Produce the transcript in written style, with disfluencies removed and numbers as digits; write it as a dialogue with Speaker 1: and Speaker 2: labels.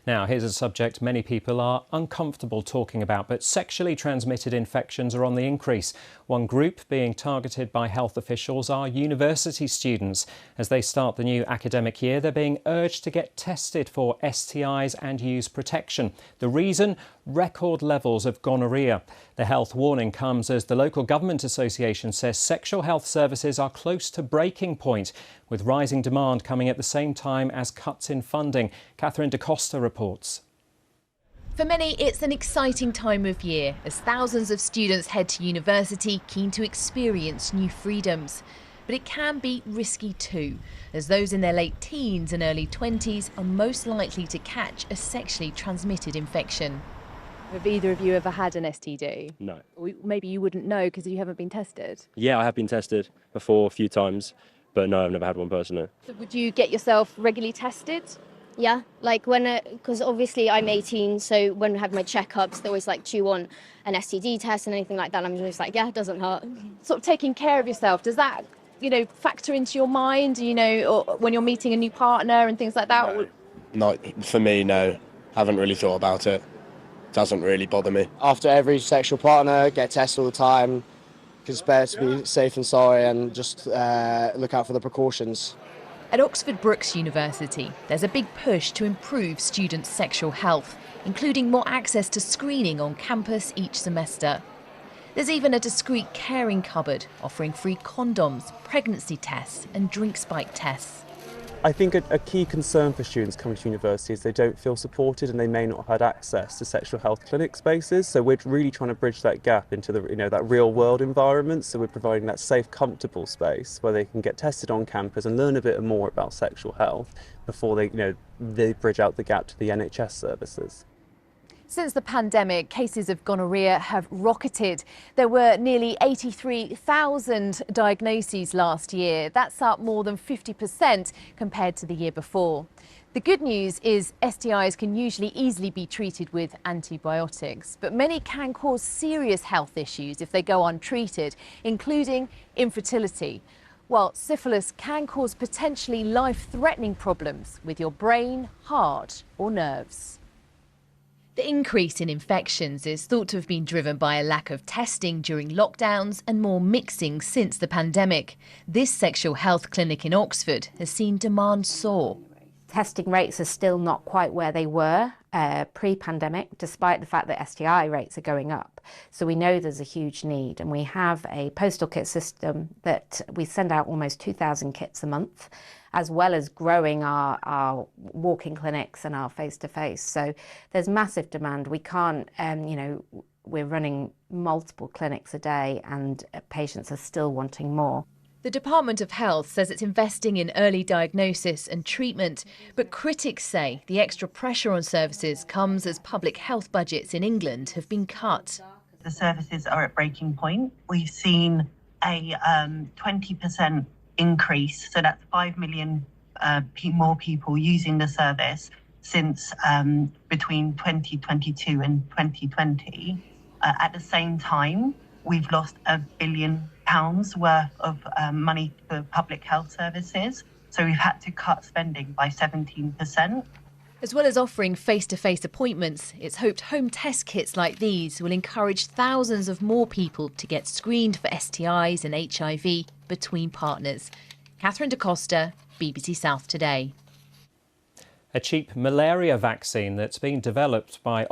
Speaker 1: Now, here's a subject many people are uncomfortable talking about, but sexually transmitted infections are on the increase. One group being targeted by health officials are university students. As they start the new academic year, they're being urged to get tested for STIs and use protection. The reason? Record levels of gonorrhoea. The health warning comes as the local government association says sexual health services are close to breaking point, with rising demand coming at the same time as cuts in funding. Catherine DeCosta reports.
Speaker 2: For many, it's an exciting time of year as thousands of students head to university keen to experience new freedoms. But it can be risky too, as those in their late teens and early 20s are most likely to catch a sexually transmitted infection.
Speaker 3: Have either of you ever had an STD?
Speaker 4: No.
Speaker 3: Maybe you wouldn't know because you haven't been tested.
Speaker 4: Yeah, I have been tested before a few times, but no, I've never had one personally.
Speaker 3: So would you get yourself regularly tested?
Speaker 5: Yeah, like because obviously I'm 18, so when I have my checkups, they always like, do you want an STD test and anything like that? I'm just like, yeah, it doesn't hurt.
Speaker 3: Sort of taking care of yourself, does that, factor into your mind, or when you're meeting a new partner and things like that?
Speaker 6: No, not for me, no. Haven't really thought about it. Doesn't really bother me.
Speaker 7: After every sexual partner, get tested all the time, because it's better to be safe than sorry and just look out for the precautions.
Speaker 2: At Oxford Brookes University, there's a big push to improve students' sexual health, including more access to screening on campus each semester. There's even a discreet caring cupboard offering free condoms, pregnancy tests and drink spike tests.
Speaker 8: I think a key concern for students coming to university is they don't feel supported and they may not have had access to sexual health clinic spaces. So we're really trying to bridge that gap into that real world environment. So we're providing that safe, comfortable space where they can get tested on campus and learn a bit more about sexual health before they bridge out the gap to the NHS services.
Speaker 2: Since the pandemic, cases of gonorrhoea have rocketed. There were nearly 83,000 diagnoses last year. That's up more than 50% compared to the year before. The good news is STIs can usually easily be treated with antibiotics, but many can cause serious health issues if they go untreated, including infertility. While syphilis can cause potentially life-threatening problems with your brain, heart or nerves. The increase in infections is thought to have been driven by a lack of testing during lockdowns and more mixing since the pandemic. This sexual health clinic in Oxford has seen demand soar.
Speaker 9: Testing rates are still not quite where they were pre-pandemic, despite the fact that STI rates are going up. So we know there's a huge need, and we have a postal kit system that we send out almost 2,000 kits a month, as well as growing our walk-in clinics and our face-to-face. So there's massive demand. We can't, we're running multiple clinics a day and patients are still wanting more.
Speaker 2: The Department of Health says it's investing in early diagnosis and treatment, but critics say the extra pressure on services comes as public health budgets in England have been cut.
Speaker 10: The services are at breaking point. We've seen a 20% increase, so that's 5 million more people using the service since between 2022 and 2020. At the same time, we've lost £1 billion worth of money for public health services, so we've had to cut spending by 17%.
Speaker 2: As well as offering face-to-face appointments, it's hoped home test kits like these will encourage thousands of more people to get screened for STIs and HIV between partners. Catherine DeCosta, BBC South Today.
Speaker 1: A cheap malaria vaccine that's being developed by